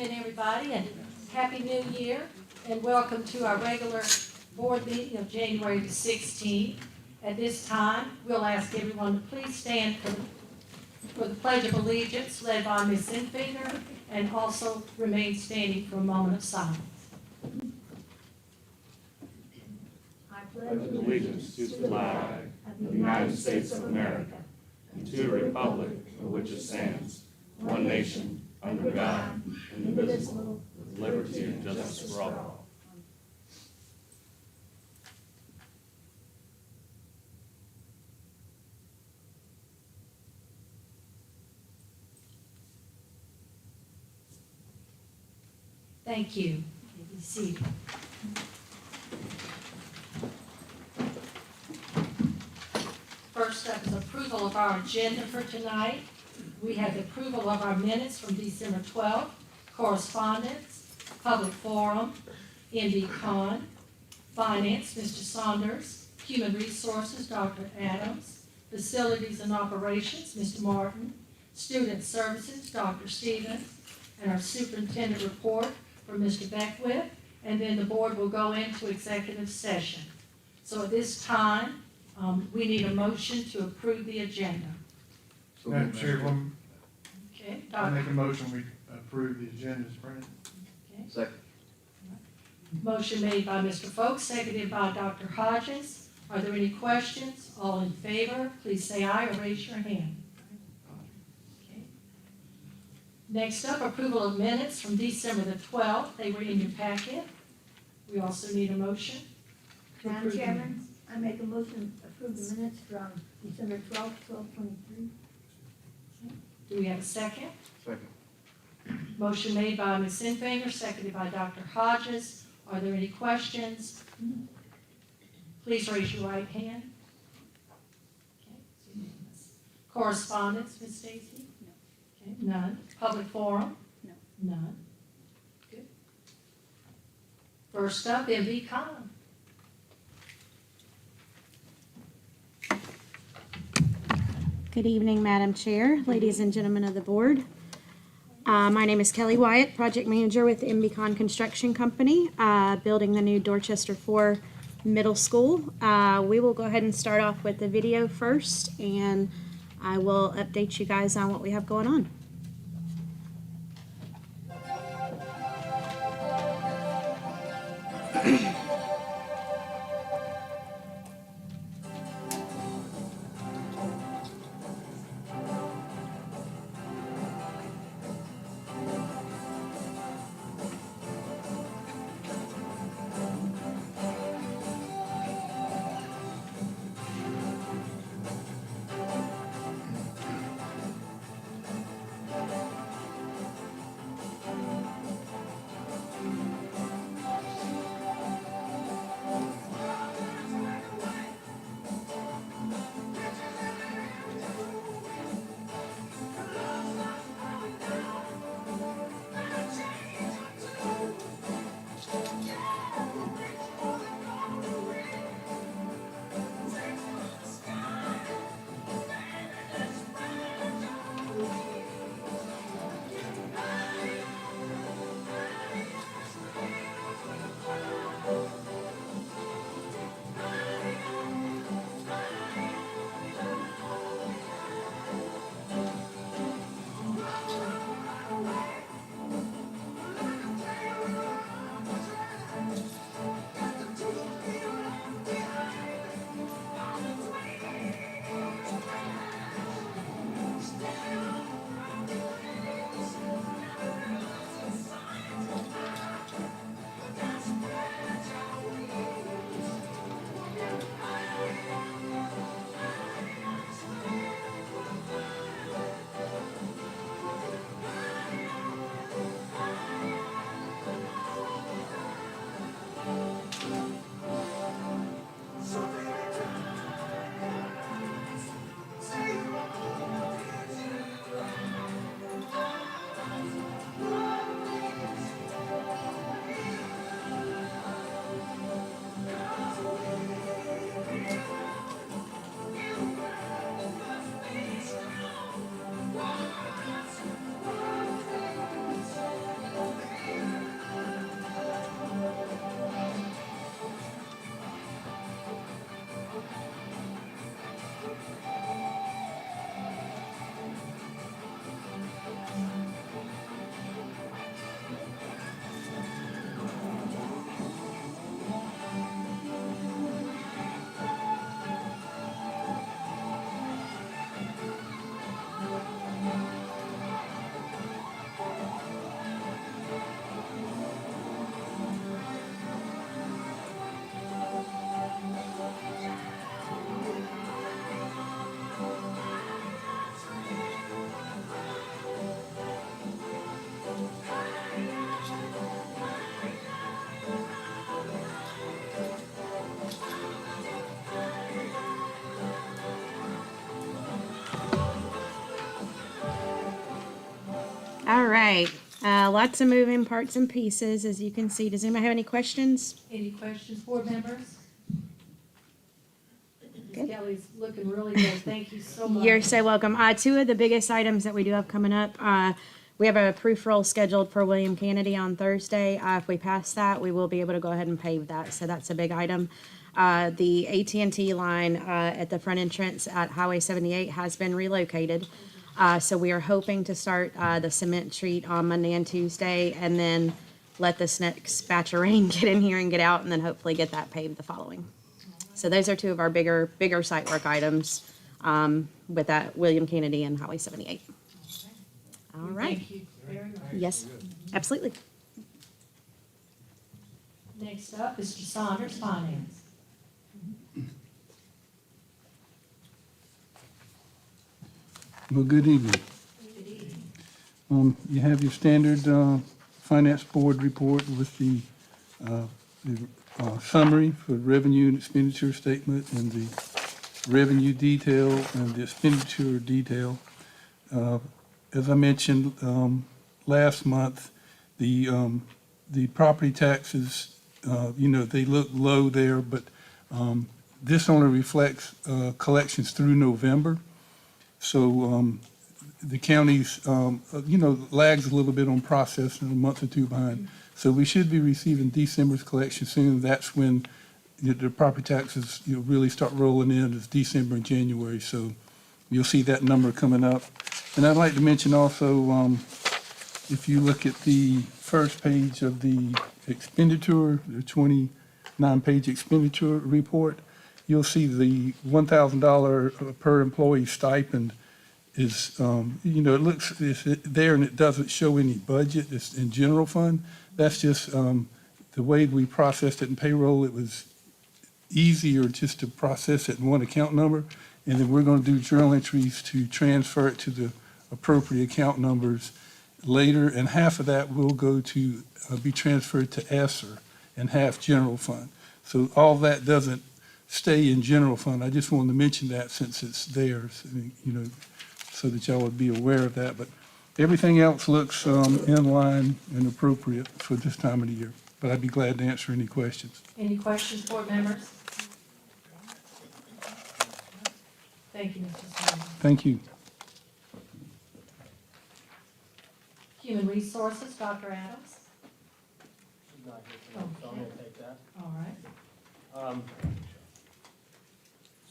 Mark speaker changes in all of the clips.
Speaker 1: evening, everybody, and Happy New Year, and welcome to our regular board meeting of January the 16th. At this time, we'll ask everyone to please stand for the Pledge of Allegiance led by Ms. Infinger, and also remain standing for a moment of silence. I
Speaker 2: pledge allegiance to the flag of the United States of America and to the republic for which it stands, one nation, under God, indivisible, with liberty and justice for all.
Speaker 1: Thank you. You may be seated. First up is approval of our agenda for tonight. We have the approval of our minutes from December 12th, correspondence, public forum, MD-Con, finance, Mr. Saunders, human resources, Dr. Adams, facilities and operations, Mr. Martin, student services, Dr. Stevens, and our superintendent report for Mr. Beckwith, and then the board will go into executive session. So at this time, we need a motion to approve the agenda.
Speaker 3: Madam Chairwoman,
Speaker 1: Okay,
Speaker 3: I
Speaker 1: Dr.
Speaker 3: make a motion we approve the agenda as printed.
Speaker 1: Okay.
Speaker 2: Second.
Speaker 1: Motion made by Mr. Folks, seconded by Dr. Hodges. Are there any questions? All in favor, please say aye or raise your hand. Okay. Next up, approval of minutes from December the 12th. They were in your packet. We also need a motion. to
Speaker 4: Madam
Speaker 1: approve the
Speaker 4: Chairman,
Speaker 1: minutes.
Speaker 4: I make a motion to approve the minutes from December 12th, 12/23.
Speaker 1: Do we have a second?
Speaker 2: Second.
Speaker 1: Motion made by Ms. Infinger, seconded by Dr. Hodges. Are there any questions? Please raise your right hand. Okay, it's unanimous. Correspondence, Ms. Stacy?
Speaker 4: No.
Speaker 1: Okay, none. Public forum?
Speaker 4: No.
Speaker 1: None. Good. First up, MD-Con.
Speaker 5: Good evening, Madam Chair, ladies and gentlemen of the board. My name is Kelly Wyatt, Project Manager with MBCon Construction Company, building the new Dorchester 4 Middle School. We will go ahead and start off with the video first, and I will update you guys on what we have going on. All right, lots of moving parts and pieces, as you can see. Does anybody have any questions?
Speaker 1: Any questions, board members?
Speaker 5: Good.
Speaker 1: Ms. Kelly's looking really good. Thank you so much.
Speaker 5: You're so welcome. Two of the biggest items that we do have coming up, we have a proof roll scheduled for William Kennedy on Thursday. If we pass that, we will be able to go ahead and pave that, so that's a big item. The AT&T line at the front entrance at Highway 78 has been relocated. So we are hoping to start the cement treat on Monday and Tuesday, and then let this next batch of rain get in here and get out, and then hopefully get that paved the following. So those are two of our bigger site work items with that William Kennedy and Highway 78. All right.
Speaker 1: Thank you very much.
Speaker 5: Yes, absolutely.
Speaker 1: Next up, Mr. Saunders, Finance.
Speaker 6: Well, good evening.
Speaker 1: Good evening.
Speaker 6: You have your standard Finance Board report with the summary for revenue and expenditure statement and the revenue detail and the expenditure detail. As I mentioned last month, the property taxes, they look low there, but this only reflects collections through November. So the county's, lags a little bit on processing, a month or two behind. So we should be receiving December's collection soon. That's when the property taxes really start rolling in, is December and January. So you'll see that number coming up. And I'd like to mention also, if you look at the first page of the expenditure, the 29-page expenditure report, you'll see the $1,000 per employee stipend is, it looks, it's there and it doesn't show any budget. It's in general fund. That's just the way we processed it in payroll. It was easier just to process it in one account number. And then we're going to do journal entries to transfer it to the appropriate account numbers later. And half of that will go to be transferred to ESSER and half general fund. So all that doesn't stay in general fund. I just wanted to mention that since it's there, so that y'all would be aware of that. But everything else looks in line and appropriate for this time of the year. But I'd be glad to answer any questions.
Speaker 1: Any questions, board members? Thank you, Mr. Saunders.
Speaker 6: Thank you.
Speaker 1: Human Resources, Dr. Adams.
Speaker 7: She's not here tonight, so I'm gonna take that.
Speaker 1: All right.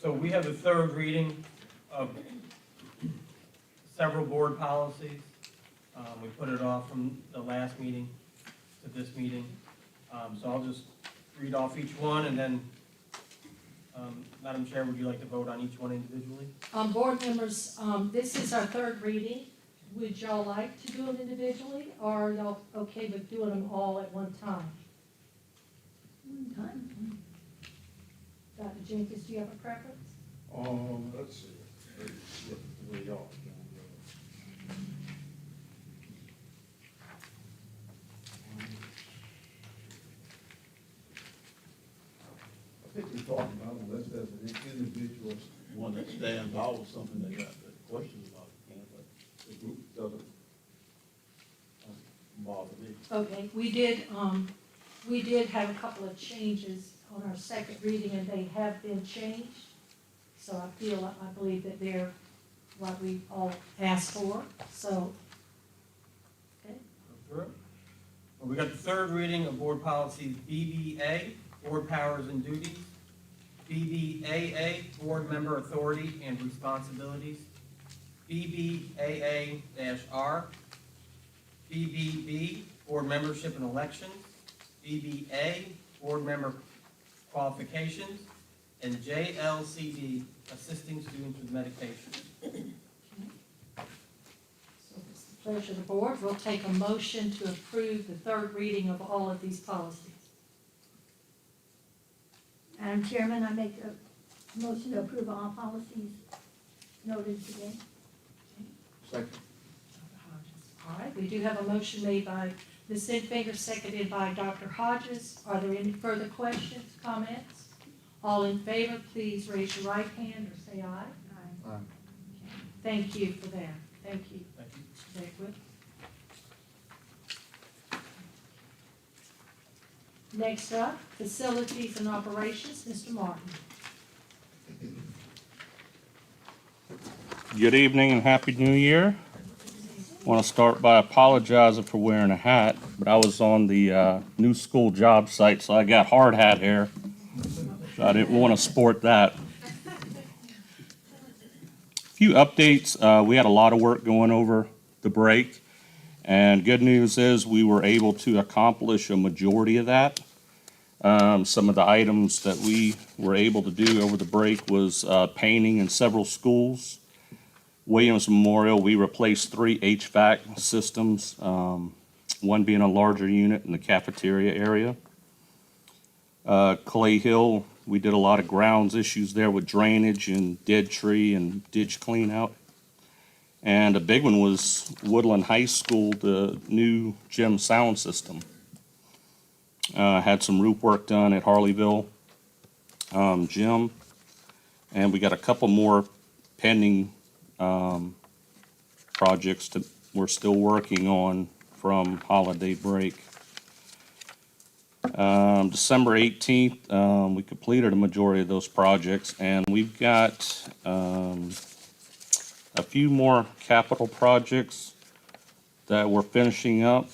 Speaker 7: So we have the third reading of several board policies. We put it off from the last meeting to this meeting. So I'll just read off each one, and then, Madam Chair, would you like to vote on each one individually?
Speaker 1: Board members, this is our third reading. Would y'all like to do them individually, or are y'all okay with doing them all at one time?
Speaker 4: One time.
Speaker 1: Dr. Jenkins, do you have a preference?
Speaker 2: Let's see. We are.
Speaker 8: I think we're talking about unless there's an individual, one that stands out or something they got questions about, but the group doesn't bother me.
Speaker 1: Okay, we did have a couple of changes on our second reading, and they have been changed. So I believe that they're what we all asked for, so. Okay.
Speaker 7: Go through it. Well, we got the third reading of board policies BBA, board powers and duties, BBAA, board member authority and responsibilities, BBAA-R, BBB, board membership and elections, BBA, board member qualifications, and JLCD, assisting students with medication.
Speaker 1: So it's the pleasure of the board. We'll take a motion to approve the third reading of all of these policies.
Speaker 4: Madam Chairman, I make a motion to approve all policies noted today.
Speaker 8: Second.
Speaker 1: All right, we do have a motion made by Ms. Infinger, seconded by Dr. Hodges. Are there any further questions, comments? All in favor, please raise your right hand or say aye.
Speaker 4: Aye.
Speaker 1: Thank you for that. Thank you.
Speaker 7: Thank you.
Speaker 1: Very good. Next up, facilities and operations, Mr. Martin.
Speaker 2: Good evening and Happy New Year. I want to start by apologizing for wearing a hat, but I was on the new school job site, so I got hard hat hair. So I didn't want to sport that. A few updates. We had a lot of work going over the break, and good news is we were able to accomplish a majority of that. Some of the items that we were able to do over the break was painting in several schools. Williams Memorial, we replaced 3 HVAC systems, one being a larger unit in the cafeteria area. Clay Hill, we did a lot of grounds issues there with drainage and dead tree and ditch clean out. And a big one was Woodland High School, the new gym sound system. Had some roof work done at Harleyville gym, and we got a couple more pending projects that we're still working on from holiday break. December 18th, we completed a majority of those projects, and we've got a few more capital projects that we're finishing up.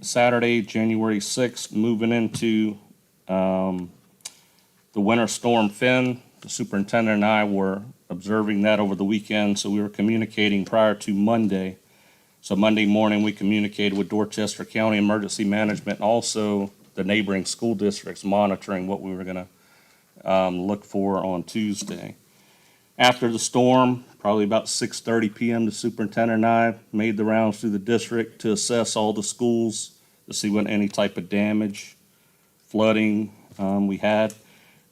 Speaker 2: Saturday, January 6th, moving into the winter storm Finn. The superintendent and I were observing that over the weekend, so we were communicating prior to Monday. So Monday morning, we communicated with Dorchester County Emergency Management, and also the neighboring school districts, monitoring what we were going to look for on Tuesday. After the storm, probably about 6:30 p.m., the superintendent and I made the rounds through the district to assess all the schools to see what any type of damage, flooding we had.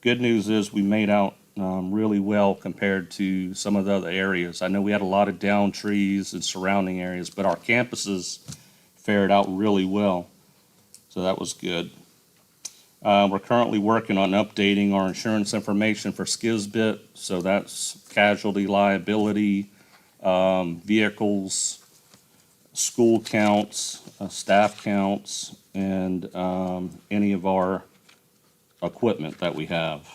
Speaker 2: Good news is we made out really well compared to some of the other areas. I know we had a lot of down trees and surrounding areas, but our campuses fared out really well, so that was good. We're currently working on updating our insurance information for Skizbit, so that's casualty liability, vehicles, school counts, staff counts, and any of our equipment that we have.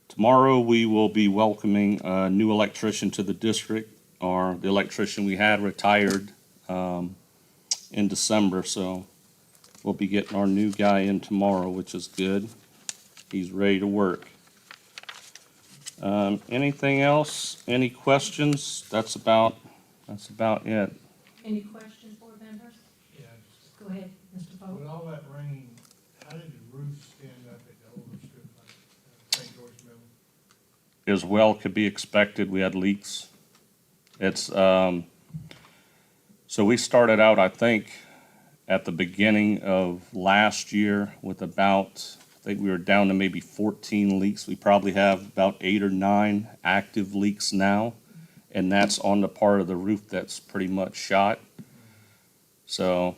Speaker 2: Tomorrow, we will be welcoming a new electrician to the district. The electrician we had retired in December, so we'll be getting our new guy in tomorrow, which is good. He's ready to work. Anything else? Any questions? That's about it.
Speaker 1: Any questions, board members?
Speaker 3: Yeah,
Speaker 1: Go ahead, Mr. Pope.
Speaker 3: with all that rain, how did the roof stand up at the older school, St. George Middle?
Speaker 2: As well could be expected, we had leaks. It's, so we started out, I think, at the beginning of last year with about, I think we were down to maybe 14 leaks. We probably have about 8 or 9 active leaks now, and that's on the part of the roof that's pretty much shot. So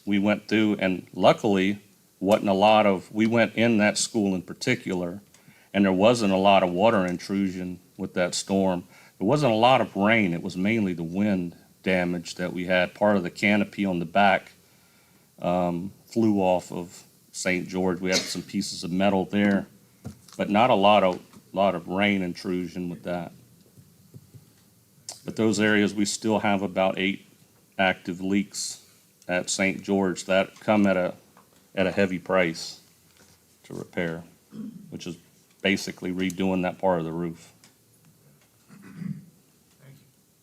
Speaker 2: we went through, and luckily, we went in that school in particular, and there wasn't a lot of water intrusion with that storm. There wasn't a lot of rain. It was mainly the wind damage that we had. Part of the canopy on the back flew off of St. George. We had some pieces of metal there, but not a lot of rain intrusion with that. But those areas, we still have about 8 active leaks at St. George that come at a heavy price to repair, which is basically redoing that part of the roof.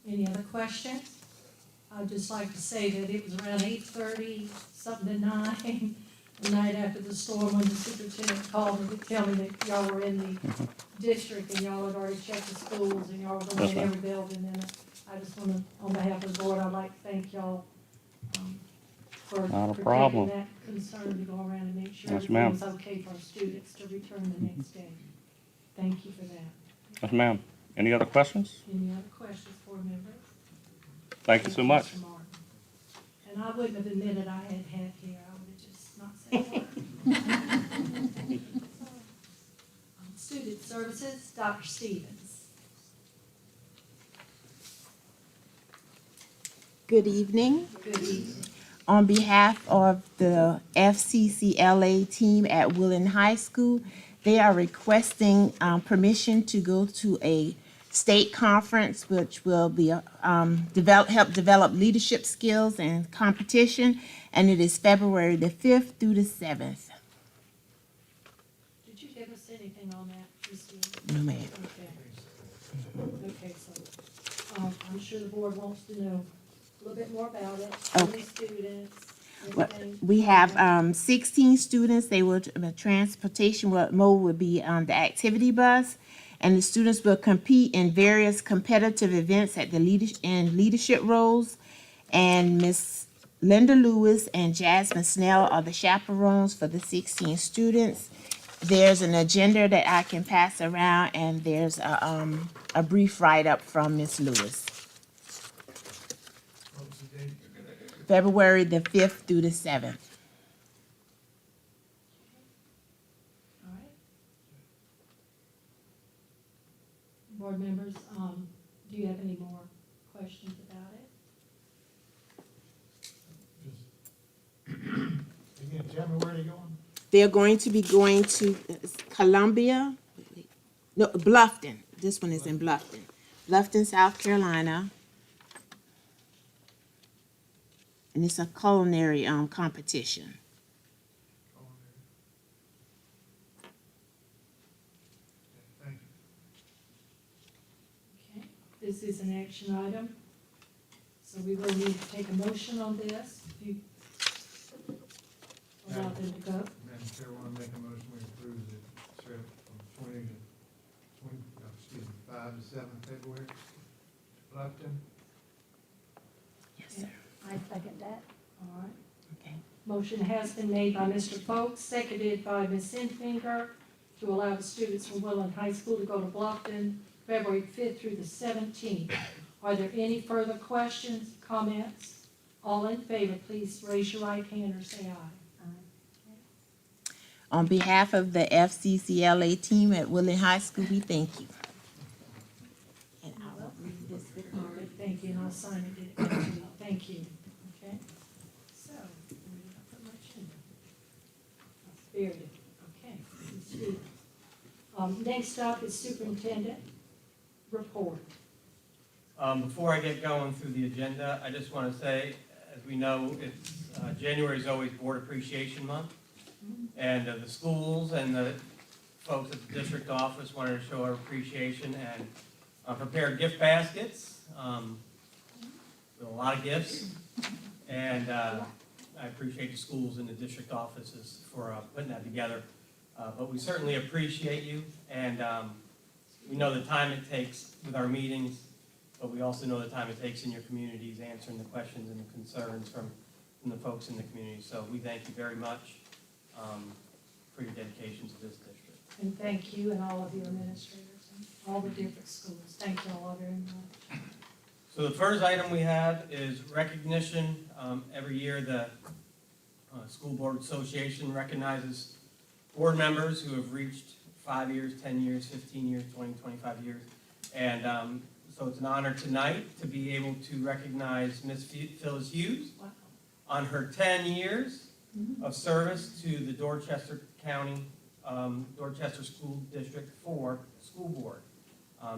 Speaker 1: Any other questions? I'd just like to say that it was around 8:30, something to 9, the night after the storm, when the superintendent called me to tell me that y'all were in the district and y'all had already checked the schools and y'all were going
Speaker 2: Yes,
Speaker 1: in
Speaker 2: ma'am.
Speaker 1: every building. And I just want to, on behalf of the board, I'd like to thank y'all for
Speaker 2: Not a
Speaker 1: taking
Speaker 2: problem.
Speaker 1: that concern to go around and make sure
Speaker 2: Yes,
Speaker 1: everything
Speaker 2: ma'am.
Speaker 1: was okay for our students to return the next day. Thank you for that.
Speaker 2: Yes, ma'am. Any other questions?
Speaker 1: Any other questions, board members?
Speaker 2: Thank you so much.
Speaker 1: Mr. Martin. And I wouldn't have admitted I had hair. I would have just not said a word. Student Services, Dr. Stevens.
Speaker 9: Good evening.
Speaker 1: Good evening.
Speaker 9: On behalf of the FCCLA team at Willen High School, they are requesting permission to go to a state conference, which will be help develop leadership skills and competition, and it is February the 5th through the 7th.
Speaker 1: Did you give us anything on that this year?
Speaker 9: No, ma'am.
Speaker 1: Okay. Okay, so, I'm sure the board wants to know a little bit more about it. How many students,
Speaker 9: Well,
Speaker 1: everything?
Speaker 9: we have 16 students. They will, the transportation mode would be the activity bus, and the students will compete in various competitive events at the leadership roles. And Miss Linda Lewis and Jasmine Snell are the chaperones for the 16 students. There's an agenda that I can pass around, and there's a brief write-up from Miss Lewis.
Speaker 3: What was the date?
Speaker 9: February the 5th through the 7th.
Speaker 1: All right. Board members, do you have any more questions about it?
Speaker 3: Again, tell me where they're going?
Speaker 9: They're going to be going to Columbia, no, Bluffton. This one is in Bluffton. Bluffton, South Carolina. And it's a culinary competition.
Speaker 3: Thank you.
Speaker 1: Okay, this is an action item, so we will need to take a motion on this. If you allow them to go.
Speaker 3: Madam Chair, I want to make a motion, we approve the trip from 5 to 7 February to Bluffton.
Speaker 9: Yes, sir.
Speaker 4: I second that.
Speaker 1: All right.
Speaker 9: Okay.
Speaker 1: Motion has been made by Mr. Folks, seconded by Ms. Sinfinger, to allow the students from Woodland High School to go to Bluffton, February 5th through the 17th. Are there any further questions, comments? All in favor, please raise your right hand or say aye.
Speaker 9: On behalf of the FCCLA team at Woodland High School, we thank you. And I will read this with you.
Speaker 1: All right, thank you, and I'll sign it after you. Thank you. Okay? So, we don't put much in there. Very good. Okay. Next up is superintendent report.
Speaker 7: Before I get going through the agenda, I just want to say, as we know, it's, January is always Board Appreciation Month. And the schools and the folks at the district office wanted to show our appreciation and prepared gift baskets with a lot of gifts. And I appreciate the schools and the district offices for putting that together. But we certainly appreciate you, and we know the time it takes with our meetings, but we also know the time it takes in your communities answering the questions and the concerns from the folks in the community. So we thank you very much for your dedication to this district.
Speaker 1: And thank you and all of your administrators and all the different schools. Thank you all very much.
Speaker 7: So the first item we have is recognition. Every year, the School Board Association recognizes board members who have reached 5 years, 10 years, 15 years, 20, 25 years. And so it's an honor tonight to be able to recognize Ms. Phyllis Hughes
Speaker 1: Wow.
Speaker 7: on her 10 years of service to the Dorchester County, Dorchester School District 4 School Board.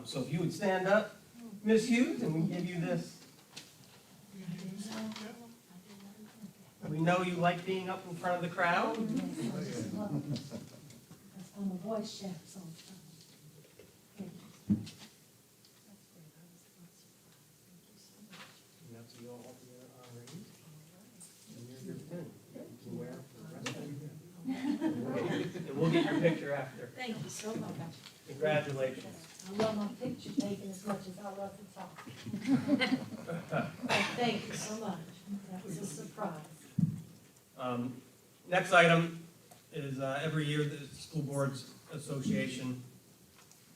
Speaker 7: So if you would stand up, Ms. Hughes, and we give you this. We know you like being up in front of the crowd.
Speaker 1: That's on the voice checks all the time. Thank you. That's great. I was not surprised. Thank you so much.
Speaker 7: And that's you all here already. And here's your pin. You can wear it for the rest of the year. And we'll get your picture after.
Speaker 1: Thank you so much.
Speaker 7: Congratulations.
Speaker 1: I love my picture taken as much as I love to talk. Thank you so much. That was a surprise.
Speaker 7: Next item is every year the School Boards Association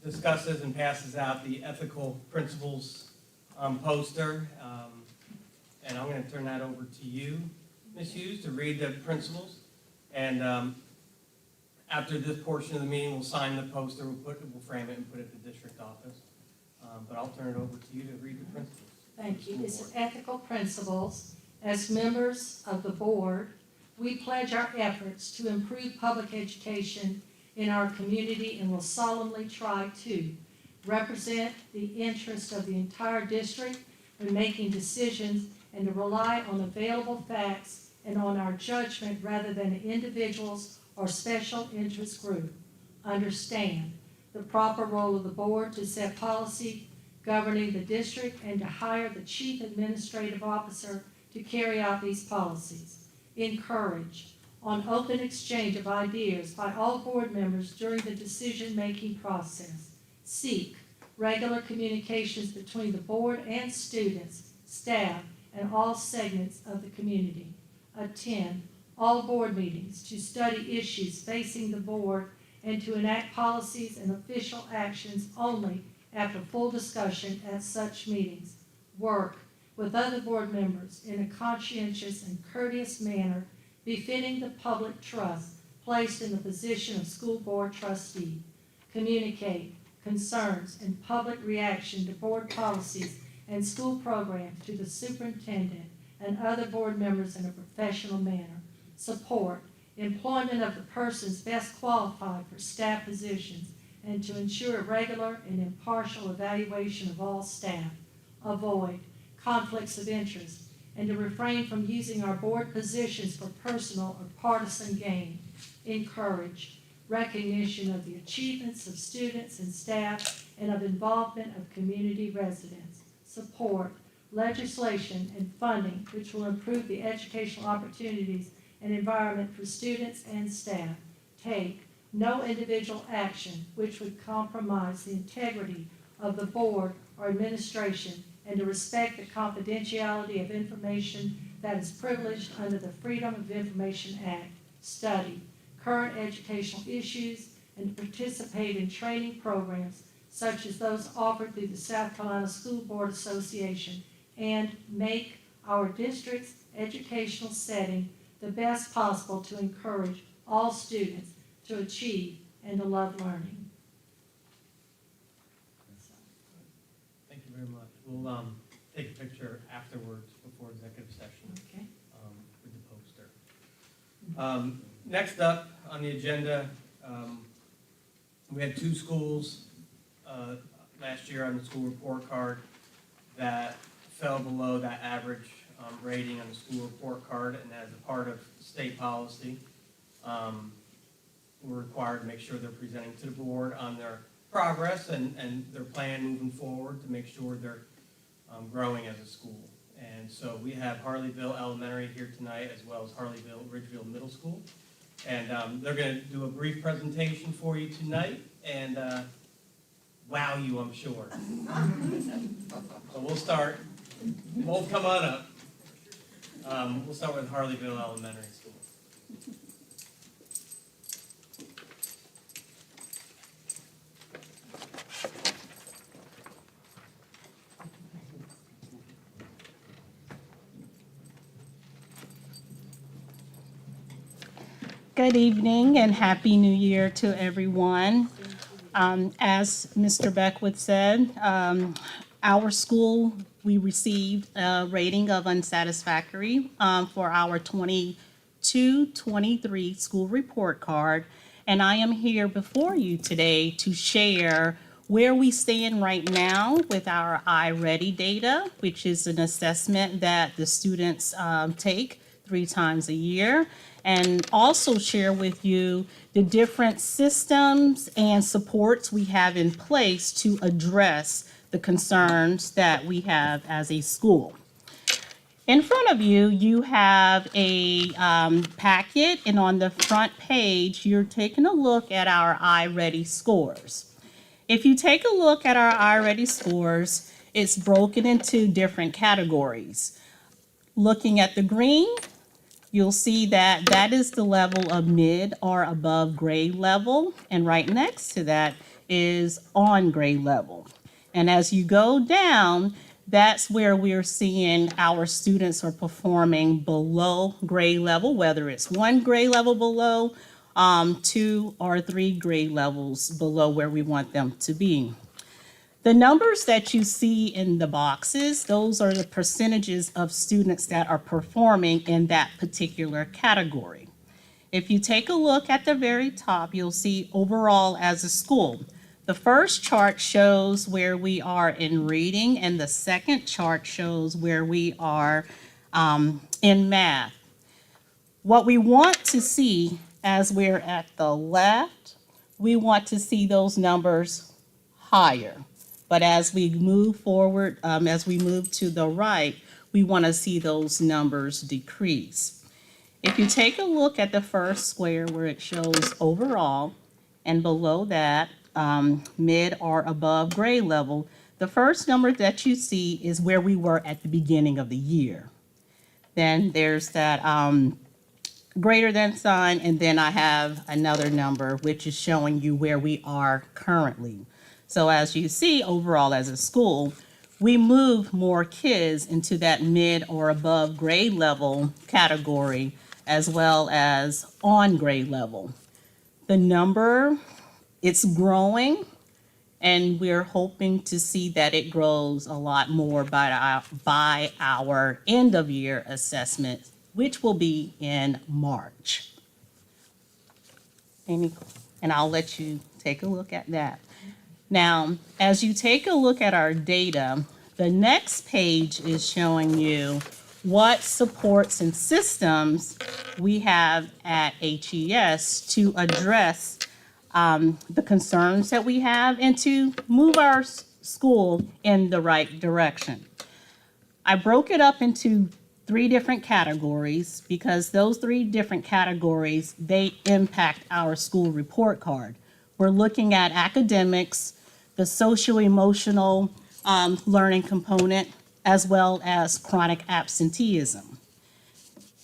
Speaker 7: discusses and passes out the ethical principles poster. And I'm going to turn that over to you, Ms. Hughes, to read the principles. And after this portion of the meeting, we'll sign the poster, we'll frame it and put it at the district office. But I'll turn it over to you to read the principles.
Speaker 1: Thank you. This is ethical principles, As members of the board, we pledge our efforts to improve public education in our community and will solemnly try to represent the interests of the entire district when making decisions and to rely on available facts and on our judgment rather than individuals or special interest group. Understand the proper role of the board to set policy governing the district and to hire the chief administrative officer to carry out these policies. Encourage on open exchange of ideas by all board members during the decision-making process. Seek regular communications between the board and students, staff, and all segments of the community. Attend all board meetings to study issues facing the board and to enact policies and official actions only after full discussion at such meetings. Work with other board members in a conscientious and courteous manner befitting the public trust placed in the position of school board trustee. Communicate concerns and public reaction to board policies and school programs to the superintendent and other board members in a professional manner. Support employment of the persons best qualified for staff positions and to ensure regular and impartial evaluation of all staff. Avoid conflicts of interest and to refrain from using our board positions for personal or partisan gain. Encourage recognition of the achievements of students and staff and of involvement of community residents. Support legislation and funding which will improve the educational opportunities and environment for students and staff. Take no individual action which would compromise the integrity of the board or administration and to respect the confidentiality of information that is privileged under the Freedom of Information Act. Study current educational issues and to participate in training programs such as those offered through the South Carolina School Board Association and make our district's educational setting the best possible to encourage all students to achieve and to love learning.
Speaker 7: Thank you very much. We'll take a picture afterwards before executive session
Speaker 1: Okay.
Speaker 7: with the poster. Next up on the agenda, we had two schools last year on the school report card that fell below that average rating on the school report card, and as a part of state policy, we're required to make sure they're presenting to the board on their progress and their plan moving forward to make sure they're growing as a school. And so we have Harleyville Elementary here tonight, as well as Harleyville Ridgefield Middle School. And they're going to do a brief presentation for you tonight and wow you, I'm sure. So we'll start. Both come on up. We'll start with Harleyville Elementary School.
Speaker 10: Good evening and Happy New Year to everyone. As Mr. Beckwith said, our school, we received a rating of unsatisfactory for our 22-23 school report card. And I am here before you today to share where we stand right now with our iReady data, which is an assessment that the students take 3 times a year, and also share with you the different systems and supports we have in place to address the concerns that we have as a school. In front of you, you have a packet, and on the front page, you're taking a look at our iReady scores. If you take a look at our iReady scores, it's broken into different categories. Looking at the green, you'll see that that is the level of mid or above grade level, and right next to that is on grade level. And as you go down, that's where we're seeing our students are performing below grade level, whether it's 1 grade level below, 2 or 3 grade levels below where we want them to be. The numbers that you see in the boxes, those are the percentages of students that are performing in that particular category. If you take a look at the very top, you'll see overall as a school. The first chart shows where we are in reading, and the second chart shows where we are in math. What we want to see as we're at the left, we want to see those numbers higher. But as we move forward, as we move to the right, we want to see those numbers decrease. If you take a look at the first square where it shows overall, and below that, mid or above grade level, the first number that you see is where we were at the beginning of the year. Then there's that greater than sign, and then I have another number which is showing you where we are currently. So as you see, overall as a school, we move more kids into that mid or above grade level category, as well as on grade level. The number, it's growing, and we're hoping to see that it grows a lot more by our end of year assessment, which will be in March. And I'll let you take a look at that. Now, as you take a look at our data, the next page is showing you what supports and systems we have at HES to address the concerns that we have and to move our school in the right direction. I broke it up into 3 different categories because those 3 different categories, they impact our school report card. We're looking at academics, the social-emotional learning component, as well as chronic absenteeism.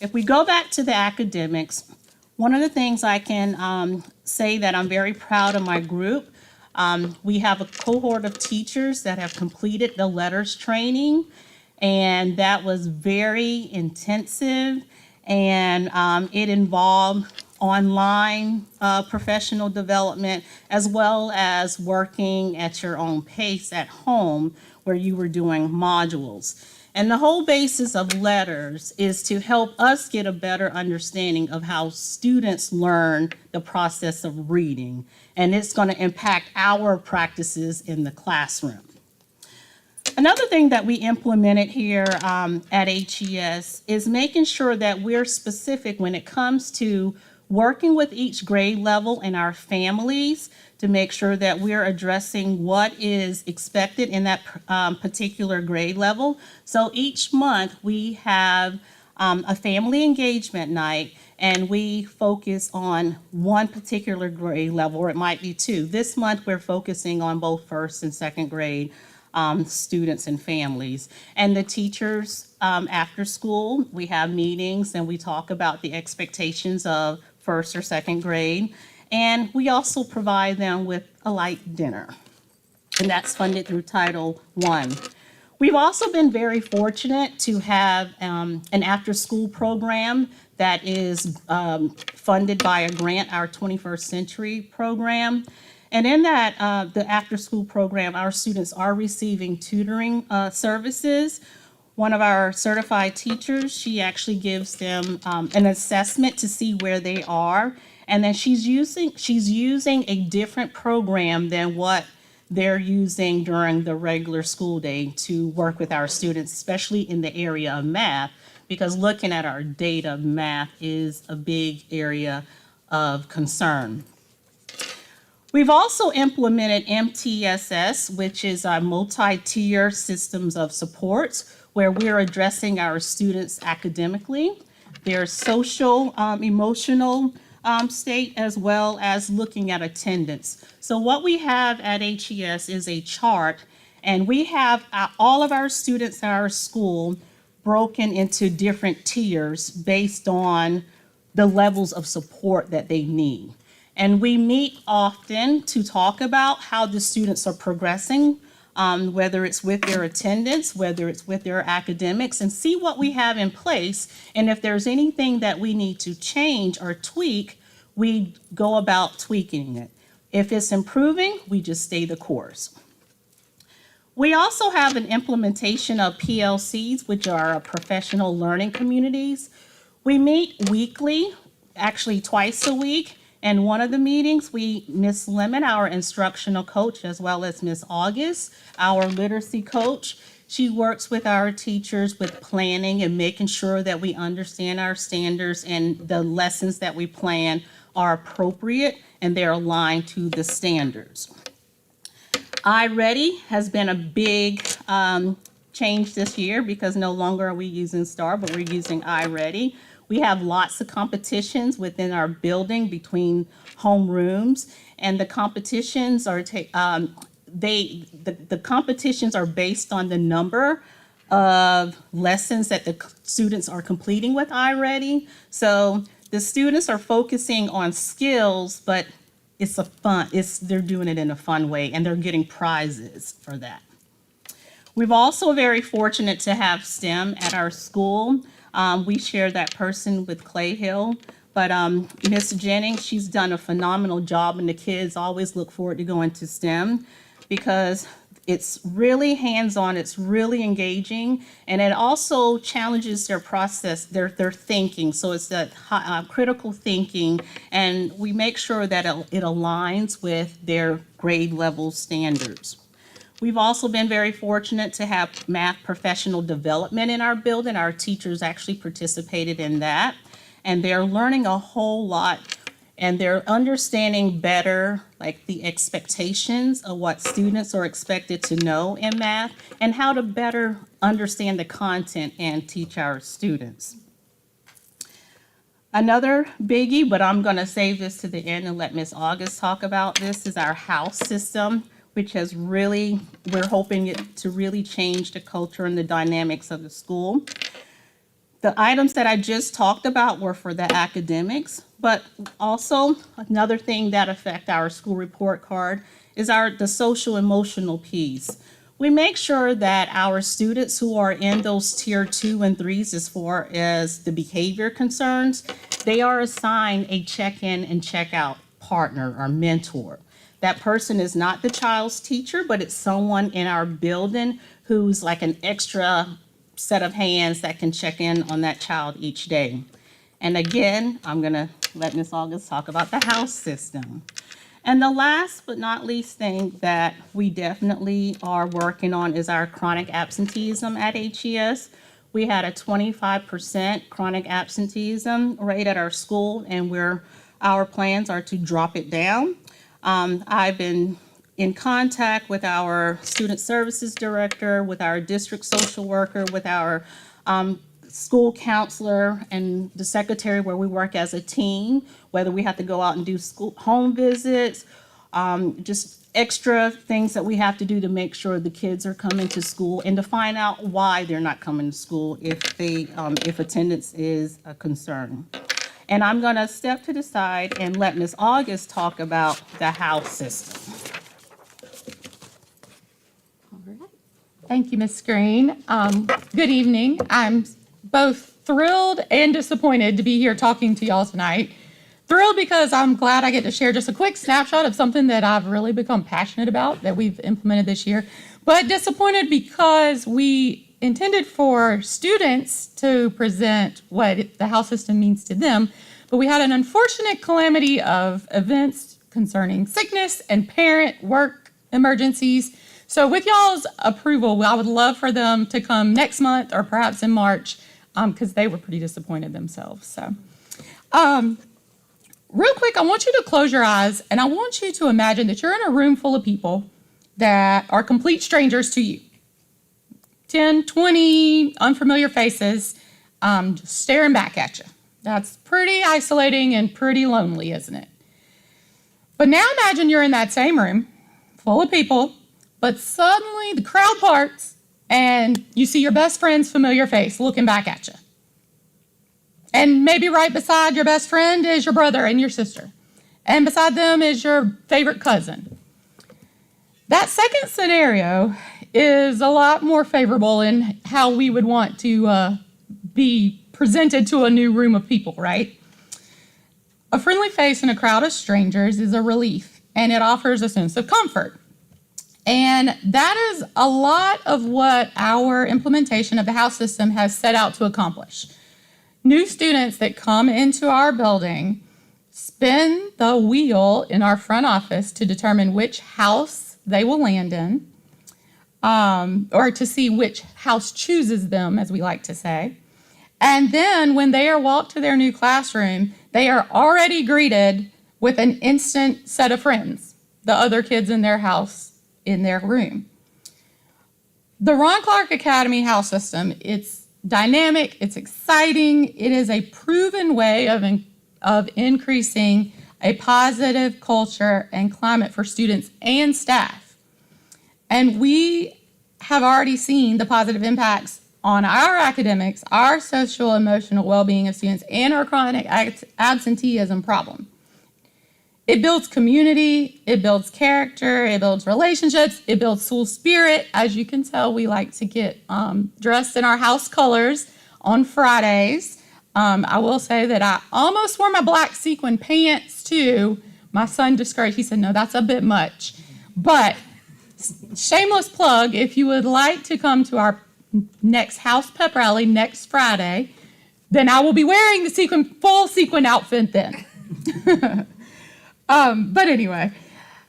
Speaker 10: If we go back to the academics, one of the things I can say that I'm very proud of my group, we have a cohort of teachers that have completed the letters training, and that was very intensive, and it involved online professional development, as well as working at your own pace at home where you were doing modules. And the whole basis of letters is to help us get a better understanding of how students learn the process of reading. And it's going to impact our practices in the classroom. Another thing that we implemented here at HES is making sure that we're specific when it comes to working with each grade level and our families to make sure that we're addressing what is expected in that particular grade level. So each month we have a family engagement night, and we focus on one particular grade level, or it might be 2. This month we're focusing on both first and second grade students and families. And the teachers after school, we have meetings and we talk about the expectations of first or second grade. And we also provide them with a light dinner. And that's funded through Title I. We've also been very fortunate to have an after-school program that is funded by a grant, our 21st Century program. And in that, the after-school program, our students are receiving tutoring services. One of our certified teachers, she actually gives them an assessment to see where they are. And then she's using a different program than what they're using during the regular school day to work with our students, especially in the area of math, because looking at our data, math is a big area of concern. We've also implemented MTSS, which is our multi-tier systems of supports, where we're addressing our students academically, their social, emotional state, as well as looking at attendance. So what we have at HES is a chart, and we have all of our students at our school broken into different tiers based on the levels of support that they need. And we meet often to talk about how the students are progressing, whether it's with their attendance, whether it's with their academics, and see what we have in place. And if there's anything that we need to change or tweak, we go about tweaking it. If it's improving, we just stay the course. We also have an implementation of PLCs, which are professional learning communities. We meet weekly, actually twice a week. And one of the meetings, Miss Lemon, our instructional coach, as well as Miss August, our literacy coach, she works with our teachers with planning and making sure that we understand our standards and the lessons that we plan are appropriate and they're aligned to the standards. iReady has been a big change this year because no longer are we using STAR, but we're using iReady. We have lots of competitions within our building between homerooms, and the competitions are the competitions are based on the number of lessons that the students are completing with iReady. So the students are focusing on skills, but they're doing it in a fun way, and they're getting prizes for that. We've also very fortunate to have STEM at our school. We share that person with Clay Hill, but Miss Jennings, she's done a phenomenal job, and the kids always look forward to going to STEM because it's really hands-on, it's really engaging, and it also challenges their process, their thinking. So it's that critical thinking, and we make sure that it aligns with their grade level standards. We've also been very fortunate to have math professional development in our building. Our teachers actually participated in that, and they're learning a whole lot, and they're understanding better like the expectations of what students are expected to know in math and how to better understand the content and teach our students. Another biggie, but I'm going to save this to the end and let Ms. August talk about this, is our house system, which has really, we're hoping it to really change the culture and the dynamics of the school. The items that I just talked about were for the academics, but also another thing that affect our school report card is the social emotional piece. We make sure that our students who are in those tier 2 and 3s as far as the behavior concerns, they are assigned a check-in and check-out partner or mentor. That person is not the child's teacher, but it's someone in our building who's like an extra set of hands that can check in on that child each day. And again, I'm gonna let Ms. August talk about the house system. And the last but not least thing that we definitely are working on is our chronic absenteeism at HES. We had a 25% chronic absenteeism rate at our school, and our plans are to drop it down. I've been in contact with our student services director, with our district social worker, with our school counselor and the secretary, where we work as a team, whether we have to go out and do home visits, just extra things that we have to do to make sure the kids are coming to school and to find out why they're not coming to school if attendance is a concern. And I'm going to step to the side and let Ms. August talk about the house system.
Speaker 11: Thank you, Ms. Green. Good evening. I'm both thrilled and disappointed to be here talking to y'all tonight. Thrilled because I'm glad I get to share just a quick snapshot of something that I've really become passionate about that we've implemented this year. But disappointed because we intended for students to present what the house system means to them, but we had an unfortunate calamity of events concerning sickness and parent work emergencies. So with y'all's approval, I would love for them to come next month or perhaps in March, because they were pretty disappointed themselves. So, real quick, I want you to close your eyes and I want you to imagine that you're in a room full of people that are complete strangers to you. 10, 20 unfamiliar faces just staring back at you. That's pretty isolating and pretty lonely, isn't it? But now imagine you're in that same room full of people, but suddenly the crowd parts and you see your best friend's familiar face looking back at you. And maybe right beside your best friend is your brother and your sister. And beside them is your favorite cousin. That second scenario is a lot more favorable in how we would want to be presented to a new room of people, right? A friendly face in a crowd of strangers is a relief, and it offers a sense of comfort. And that is a lot of what our implementation of the house system has set out to accomplish. New students that come into our building spin the wheel in our front office to determine which house they will land in, or to see which house chooses them, as we like to say. And then when they are walked to their new classroom, they are already greeted with an instant set of friends, the other kids in their house, in their room. The Ron Clark Academy house system, it's dynamic, it's exciting, it is a proven way of increasing a positive culture and climate for students and staff. And we have already seen the positive impacts on our academics, our social emotional well-being of students, and our chronic absenteeism problem. It builds community, it builds character, it builds relationships, it builds school spirit. As you can tell, we like to get dressed in our house colors on Fridays. I will say that I almost wore my black sequin pants too. My son discouraged, he said, no, that's a bit much. But shameless plug, if you would like to come to our next house pep rally next Friday, then I will be wearing the full sequin outfit then. But anyway,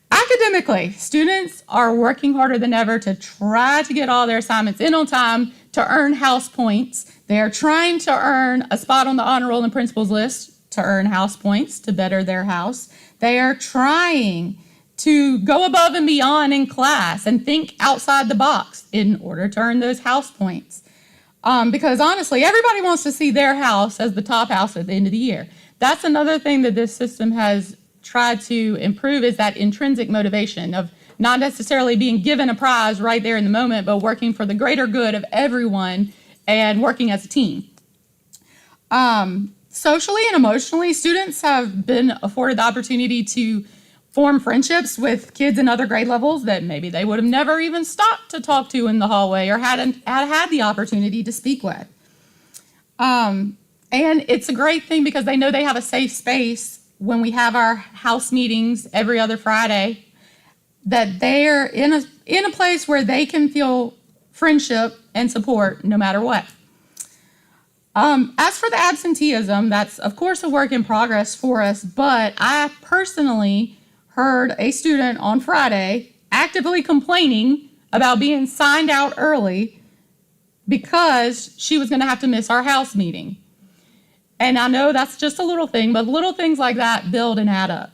Speaker 11: academically, students are working harder than ever to try to get all their assignments in on time to earn house points. They are trying to earn a spot on the honor roll and principals list to earn house points to better their house. They are trying to go above and beyond in class and think outside the box in order to earn those house points. Because honestly, everybody wants to see their house as the top house at the end of the year. That's another thing that this system has tried to improve, is that intrinsic motivation of not necessarily being given a prize right there in the moment, but working for the greater good of everyone and working as a team. Socially and emotionally, students have been afforded the opportunity to form friendships with kids in other grade levels that maybe they would have never even stopped to talk to in the hallway or hadn't had the opportunity to speak with. And it's a great thing because they know they have a safe space when we have our house meetings every other Friday, that they're in a place where they can feel friendship and support no matter what. As for the absenteeism, that's of course a work in progress for us, but I personally heard a student on Friday actively complaining about being signed out early because she was going to have to miss our house meeting. And I know that's just a little thing, but little things like that build and add up.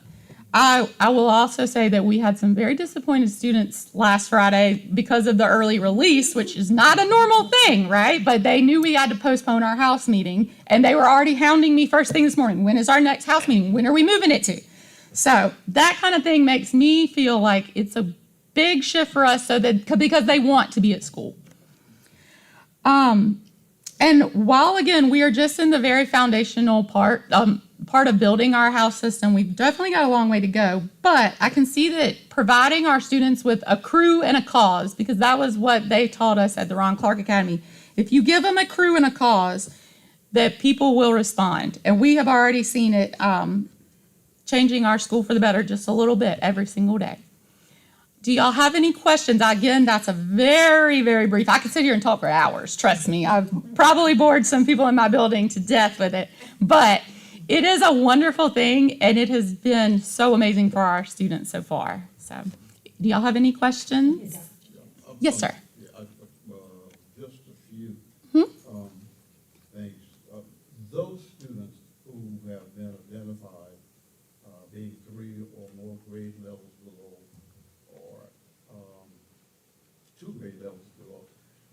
Speaker 11: I will also say that we had some very disappointed students last Friday because of the early release, which is not a normal thing, right? But they knew we had to postpone our house meeting, and they were already hounding me first thing this morning. When is our next house meeting? When are we moving it to? So that kind of thing makes me feel like it's a big shift for us because they want to be at school. And while, again, we are just in the very foundational part of building our house system, we've definitely got a long way to go. But I can see that providing our students with a crew and a cause, because that was what they taught us at the Ron Clark Academy. If you give them a crew and a cause, that people will respond. And we have already seen it changing our school for the better just a little bit every single day. Do y'all have any questions? Again, that's a very, very brief. I could sit here and talk for hours, trust me. I've probably bored some people in my building to death with it. But it is a wonderful thing, and it has been so amazing for our students so far. So, do y'all have any questions? Yes, sir.
Speaker 8: Just a few things. Those students who have been identified being 3 or more grade levels below, or 2 grade levels below,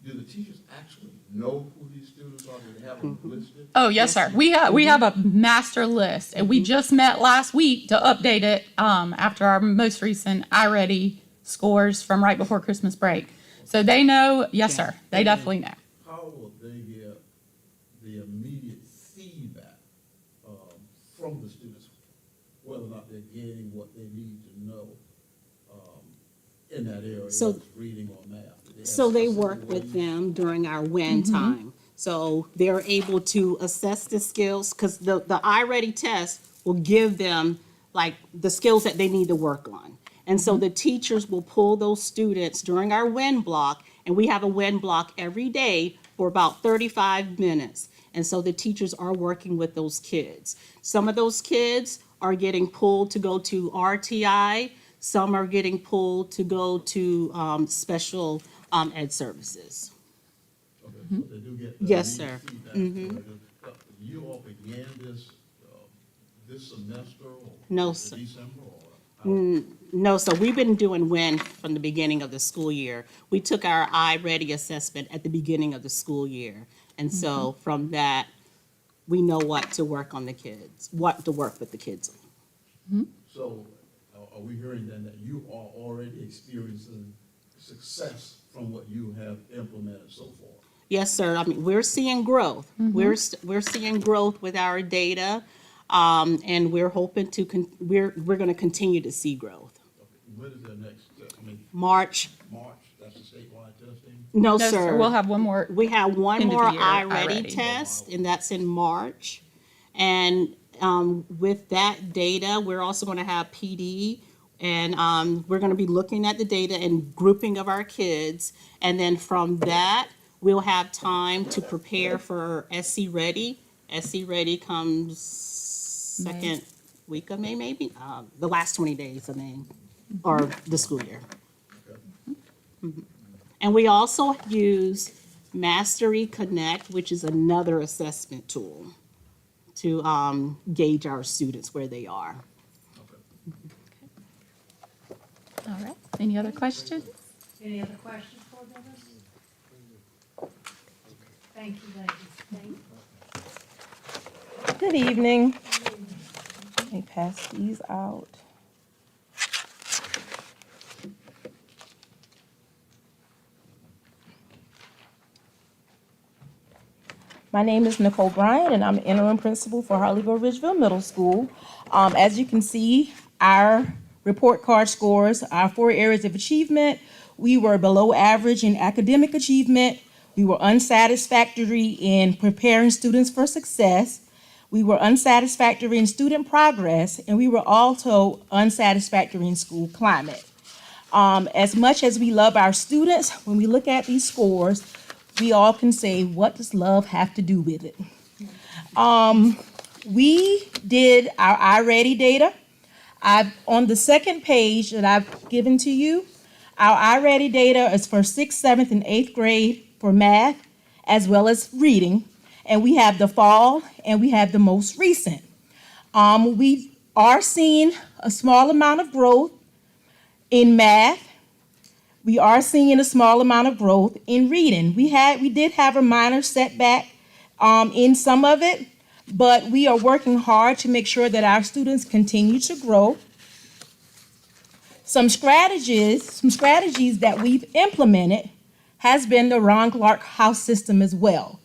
Speaker 8: do the teachers actually know who these students are? Do they have them listed?
Speaker 11: Oh, yes, sir. We have a master list, and we just met last week to update it after our most recent iReady scores from right before Christmas break. So they know, yes, sir. They definitely know.
Speaker 8: How will they get the immediate feedback from the students, whether or not they're getting what they need to know in that area,
Speaker 12: So-
Speaker 8: whether it's reading or math?
Speaker 12: So they work with them during our WIN time. So they're able to assess the skills, because the iReady test will give them like the skills that they need to work on. And so the teachers will pull those students during our WIN block, and we have a WIN block every day for about 35 minutes. And so the teachers are working with those kids. Some of those kids are getting pulled to go to RTI. Some are getting pulled to go to special ed services.
Speaker 8: Okay, so they do get.
Speaker 12: Yes,
Speaker 8: neat
Speaker 12: sir.
Speaker 8: feedback. You all began this semester or?
Speaker 12: No,
Speaker 8: was it
Speaker 12: sir.
Speaker 8: December or?
Speaker 12: No, so we've been doing WIN from the beginning of the school year. We took our iReady assessment at the beginning of the school year. And so from that, we know what to work on the kids, what to work with the kids on.
Speaker 8: So are we hearing then that you are already experiencing success from what you have implemented so far?
Speaker 12: Yes, sir. I mean, we're seeing growth. We're seeing growth with our data, and we're hoping to, we're going to continue to see growth.
Speaker 8: Okay, when is the next,
Speaker 12: March,
Speaker 8: March, that's the statewide testing?
Speaker 12: no,
Speaker 11: No, sir,
Speaker 12: sir.
Speaker 11: we'll have one more.
Speaker 12: We have one
Speaker 11: End of
Speaker 12: more
Speaker 11: the year,
Speaker 12: iReady
Speaker 11: iReady.
Speaker 12: test, and that's in March. And with that data, we're also going to have PD, and we're going to be looking at the data and grouping of our kids. And then from that, we'll have time to prepare for SC Ready. SC Ready comes second week of May, maybe, the last 20 days of May, or the school year. And we also use Mastery Connect, which is another assessment tool to gauge our students where they are.
Speaker 11: All right. Any other questions?
Speaker 1: Any other questions for members? Thank you, ladies. Thank you.
Speaker 13: Good evening. Let me pass these out. My name is Nicole Bryant, and I'm interim principal for Harleyville Ridgeville Middle School. As you can see, our report card scores, our 4 areas of achievement, we were below average in academic achievement. We were unsatisfactory in preparing students for success. We were unsatisfactory in student progress, and we were also unsatisfactory in school climate. As much as we love our students, when we look at these scores, we all can say, what does love have to do with it? We did our iReady data. On the second page that I've given to you, our iReady data is for 6th, 7th, and 8th grade for math, as well as reading. And we have the fall, and we have the most recent. We are seeing a small amount of growth in math. We are seeing a small amount of growth in reading. We did have a minor setback in some of it, but we are working hard to make sure that our students continue to grow. Some strategies that we've implemented has been the Ron Clark House system as well.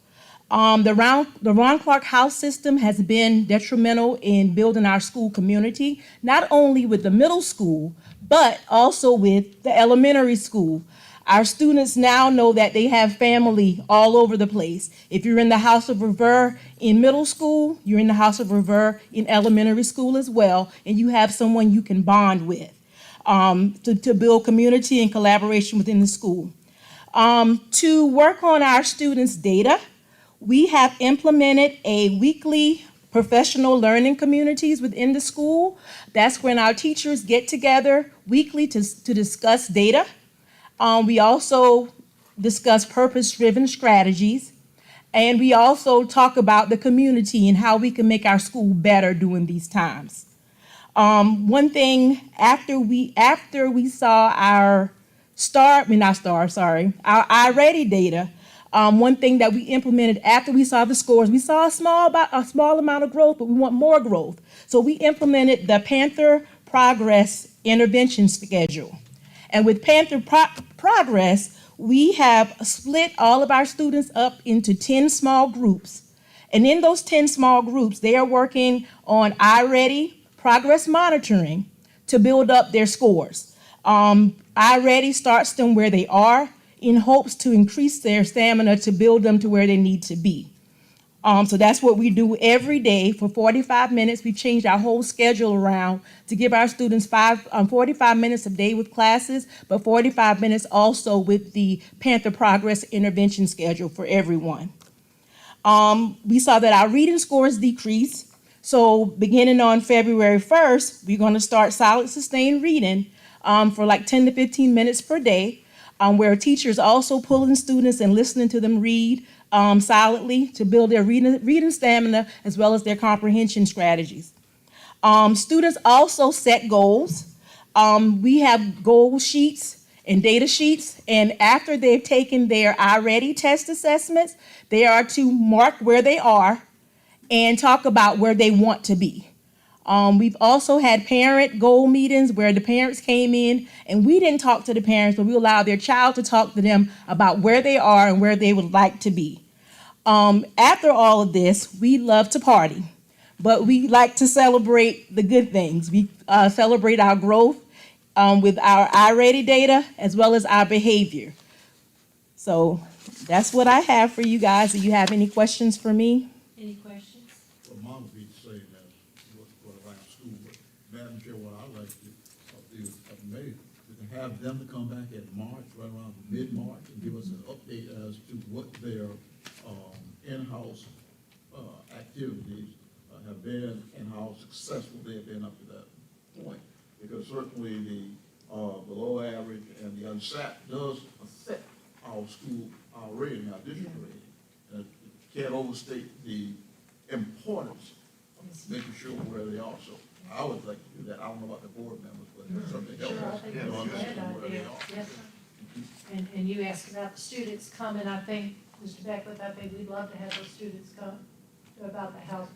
Speaker 13: The Ron Clark House system has been detrimental in building our school community, not only with the middle school, but also with the elementary school. Our students now know that they have family all over the place. If you're in the House of Revere in middle school, you're in the House of Revere in elementary school as well, and you have someone you can bond with to build community and collaboration within the school. To work on our students' data, we have implemented a weekly professional learning communities within the school. That's when our teachers get together weekly to discuss data. We also discuss purpose-driven strategies. And we also talk about the community and how we can make our school better during these times. One thing, after we saw our our iReady data, one thing that we implemented after we saw the scores, we saw a small amount of growth, but we want more growth. So we implemented the Panther Progress Intervention Schedule. And with Panther Progress, we have split all of our students up into 10 small groups. And in those 10 small groups, they are working on iReady progress monitoring to build up their scores. iReady starts them where they are in hopes to increase their stamina to build them to where they need to be. So that's what we do every day for 45 minutes. We changed our whole schedule around to give our students 45 minutes a day with classes, but 45 minutes also with the Panther Progress intervention schedule for everyone. We saw that our reading scores decreased. So beginning on February 1st, we're going to start solid sustained reading for like 10 to 15 minutes per day, where teachers also pulling students and listening to them read silently to build their reading stamina as well as their comprehension strategies. Students also set goals. We have goal sheets and data sheets, and after they've taken their iReady test assessments, they are to mark where they are and talk about where they want to be. We've also had parent goal meetings where the parents came in and we didn't talk to the parents, but we allowed their child to talk to them about where they are and where they would like to be. After all of this, we love to party, but we like to celebrate the good things. We celebrate our growth with our iReady data as well as our behavior. So that's what I have for you guys. Do you have any questions for me?
Speaker 1: Any questions?
Speaker 8: Well, Mom would be saying that, what around school, but Madam Chair, what I like to do is maybe we can have them to come back in March, right around mid-March, and give us an update as to what their in-house activities have been and how successful they've been up to that point. Because certainly the below average and the unsat does affect our school, our rating, our district rating. And can't overstate the importance of making sure where they are. So I would like to do that. I don't know about the board members, but it's something else.
Speaker 1: Sure, I think that's a great idea. Yes, sir. And you asked about the students coming, I think, Mr. Beckwith, I think we'd love to have those students come about the house,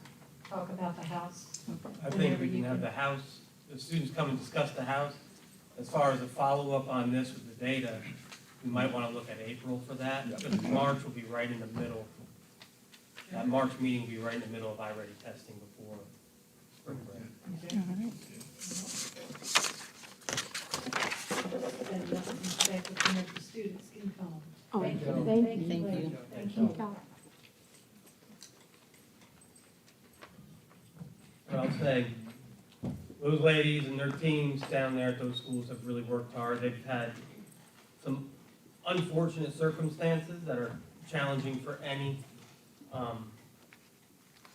Speaker 1: talk about the house.
Speaker 7: I think we can have the house, the students come and discuss the house. As far as a follow-up on this with the data, we might want to look at April for that, because March will be right in the middle. That March meeting will be right in the middle of iReady testing before spring break.
Speaker 1: And Mr. Beckwith, and if the students can come.
Speaker 5: Oh,
Speaker 1: Thank you.
Speaker 4: Thank you.
Speaker 1: Thank you.
Speaker 5: Thank you.
Speaker 7: But I'll say, those ladies and their teams down there at those schools have really worked hard. They've had some unfortunate circumstances that are challenging for any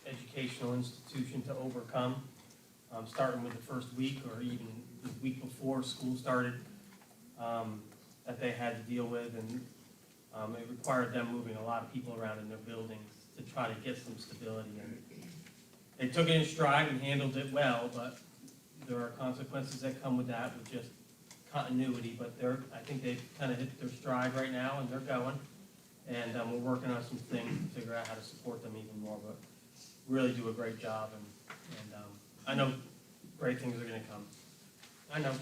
Speaker 7: educational institution to overcome, starting with the first week or even the week before school started, that they had to deal with, and it required them moving a lot of people around in their buildings to try to get some stability. And they took it in stride and handled it well, but there are consequences that come with that, with just continuity. But I think they've kind of hit their stride right now, and they're going. And we're working on some things to figure out how to support them even more. But really do a great job, and I know great things are going to come. I know.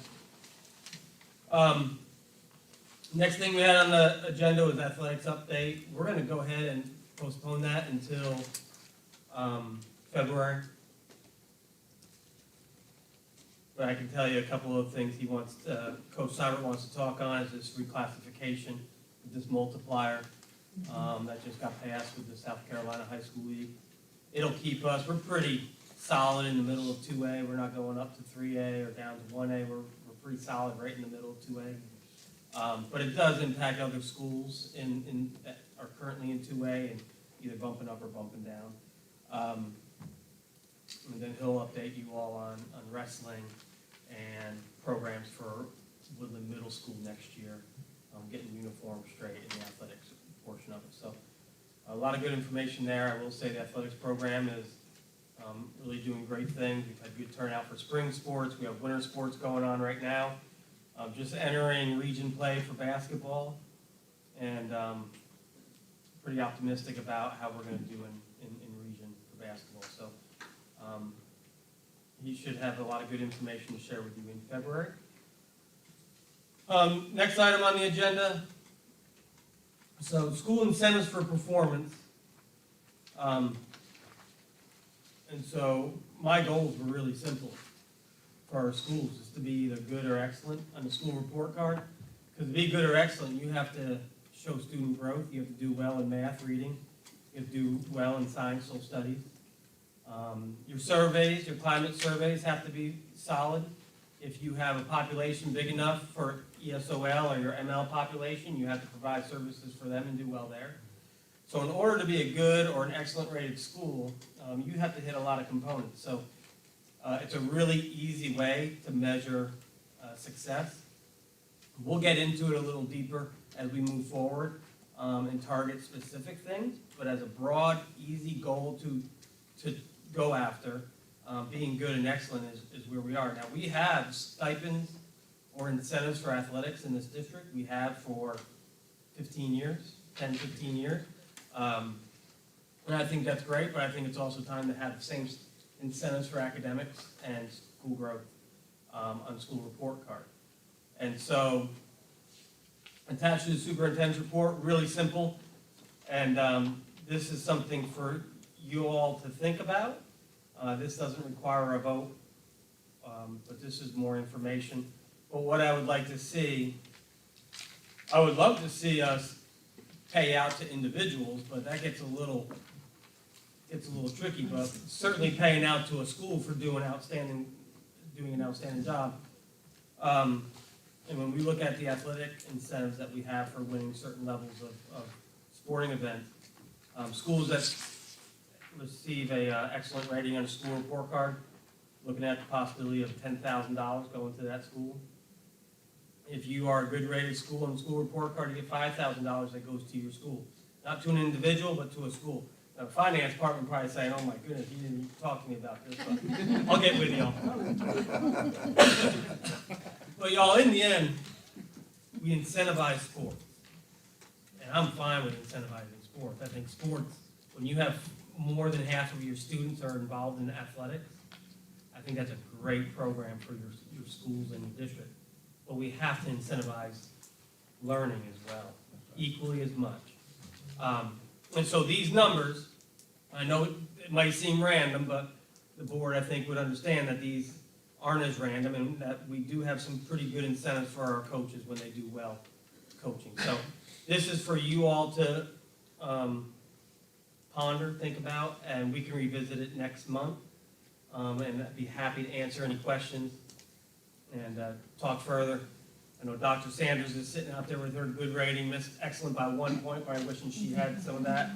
Speaker 7: Next thing we had on the agenda was athletics update. We're going to go ahead and postpone that until February. But I can tell you a couple of things Coach Seibert wants to talk on is this reclassification, this multiplier that just got passed with the South Carolina High School League. It'll keep us, we're pretty solid in the middle of 2A. We're not going up to 3A or down to 1A. We're pretty solid right in the middle of 2A. But it does impact other schools that are currently in 2A and either bumping up or bumping down. And then he'll update you all on wrestling and programs for Woodland Middle School next year, getting uniforms straight in the athletics portion of it. So a lot of good information there. I will say the athletics program is really doing great things. We've had good turnout for spring sports. We have winter sports going on right now. Just entering region play for basketball, and pretty optimistic about how we're going to do in region for basketball. So he should have a lot of good information to share with you in February. Next item on the agenda. So school incentives for performance. And so my goals were really simple for our schools, is to be either good or excellent on the school report card. Because to be good or excellent, you have to show student growth. You have to do well in math, reading. You you do well in science, social studies. Your surveys, your climate surveys have to be solid. If you have a population big enough for ESOL or your ML population, you have to provide services for them and do well there. So in order to be a good or an excellent rated school, you have to hit a lot of components. So it's a really easy way to measure success. We'll get into it a little deeper as we move forward and target specific things, but as a broad, easy goal to go after, being good and excellent is where we are. Now, we have stipends or incentives for athletics in this district. We have for 15 years, 10, 15 years. And I think that's great, but I think it's also time to have the same incentives for academics and school growth on the school report card. And so, attached to the superintendent's report, really simple, and this is something for you all to think about. This doesn't require a vote, but this is more information. But what I would like to see, I would love to see us pay out to individuals, but that gets a little tricky, but certainly paying out to a school for doing an outstanding job. And when we look at the athletic incentives that we have for winning certain levels of sporting events, schools that receive a excellent rating on a school report card, looking at the possibility of $10,000 going to that school. If you are a good rated school on the school report card, you get $5,000 that goes to your school. Not to an individual, but to a school. Now, the finance department probably saying, oh my goodness, you didn't talk to me about this, but I'll get with y'all. But y'all, in the end, we incentivize sports. And I'm fine with incentivizing sports. I think sports, when you have more than half of your students are involved in athletics, I think that's a great program for your schools and your district. But we have to incentivize learning as well, equally as much. And so these numbers, I know it might seem random, but the board, I think, would understand that these aren't as random and that we do have some pretty good incentives for our coaches when they do well coaching. So this is for you all to ponder, think about, and we can revisit it next month. And I'd be happy to answer any questions and talk further. I know Dr. Sanders is sitting out there with her good rating, missed excellent by 1 point, probably wishing she had some of that.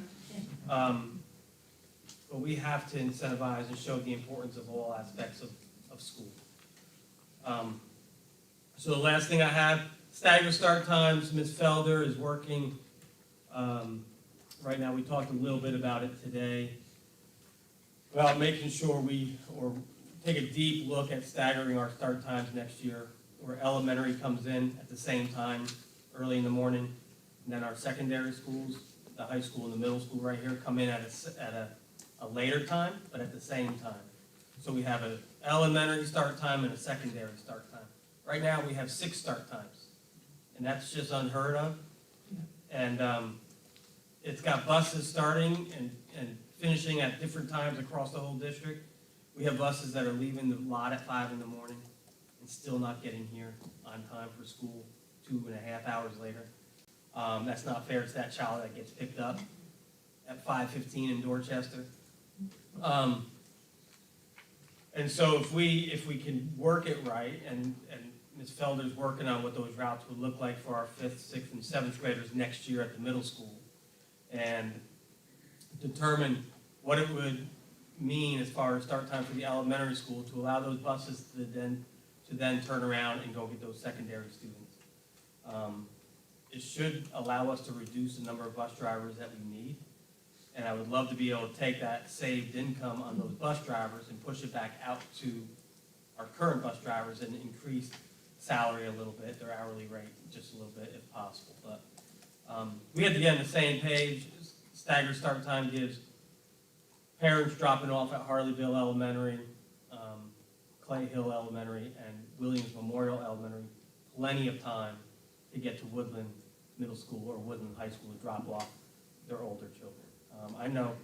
Speaker 7: But we have to incentivize and show the importance of all aspects of school. So the last thing I have, staggered start times. Ms. Felder is working. Right now, we talked a little bit about it today, about making sure we take a deep look at staggering our start times next year, where elementary comes in at the same time, early in the morning, and then our secondary schools, the high school and the middle school right here, come in at a later time, but at the same time. So we have an elementary start time and a secondary start time. Right now, we have 6 start times, and that's just unheard of. And it's got buses starting and finishing at different times across the whole district. We have buses that are leaving the lot at 5 in the morning and still not getting here on time for school 2.5 hours later. That's not fair to that child that gets picked up at 5:15 in Dorchester. And so if we can work it right, and Ms. Felder's working on what those routes would look like for our 5th, 6th, and 7th graders next year at the middle school, and determine what it would mean as far as start time for the elementary school to allow those buses to then turn around and go get those secondary students. It should allow us to reduce the number of bus drivers that we need. And I would love to be able to take that saved income on those bus drivers and push it back out to our current bus drivers and increase salary a little bit, their hourly rate just a little bit if possible. But we have to get on the same page. Staggered start time gives parents dropping off at Harleyville Elementary, Clay Hill Elementary, and Williams Memorial Elementary plenty of time to get to Woodland Middle School or Woodland High School to drop off their older children. I know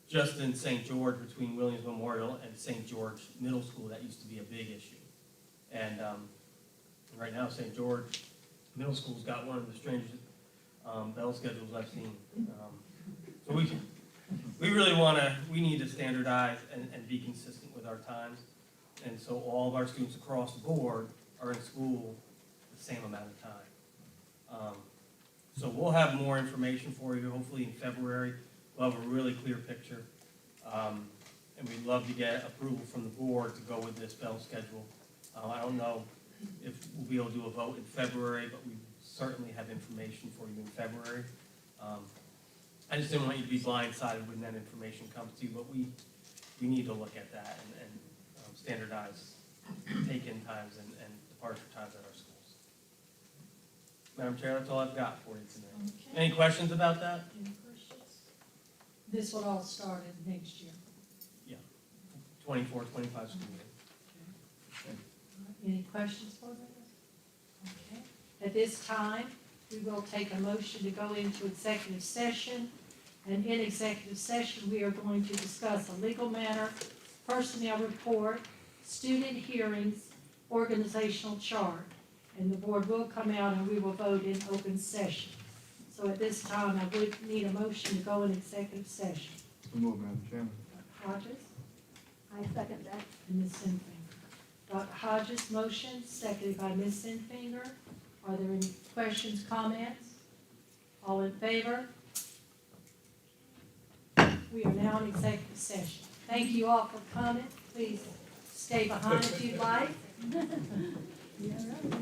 Speaker 7: just in St. George, between Williams Memorial and St. George Middle School, that used to be a big issue. And right now, St. George Middle School's got one of the strangest bell schedules I've seen. So we need to standardize and be consistent with our times. And so all of our students across the board are in school the same amount of time. So we'll have more information for you, hopefully in February. We'll have a really clear picture. And we'd love to get approval from the board to go with this bell schedule. I don't know if we'll be able to do a vote in February, but we certainly have information for you in February. I just didn't want you to be blindsided when that information comes to you, but we need to look at that and standardize take-in times and departure times at our schools. Madam Chair, that's all I've got for you today.
Speaker 1: Okay.
Speaker 7: Any questions about that?
Speaker 1: Any questions? This will all start in next year.
Speaker 7: 24, 25 school year.
Speaker 1: Any questions for this? Okay. At this time, we will take a motion to go into executive session. And in executive session, we are going to discuss a legal matter, personnel report, student hearings, organizational chart. And the board will come out and we will vote in open session. So at this time, I would need a motion to go in executive session.
Speaker 2: So move, Madam Chairman.
Speaker 1: Hodges
Speaker 4: I second that.
Speaker 1: and Ms. Sinfinger. Dr. Hodges' motion, seconded by Ms. Sinfinger. Are there any questions, comments? All in favor? We are now in executive session. Thank you all for coming. Please stay behind if you'd like.
Speaker 4: Yeah, right.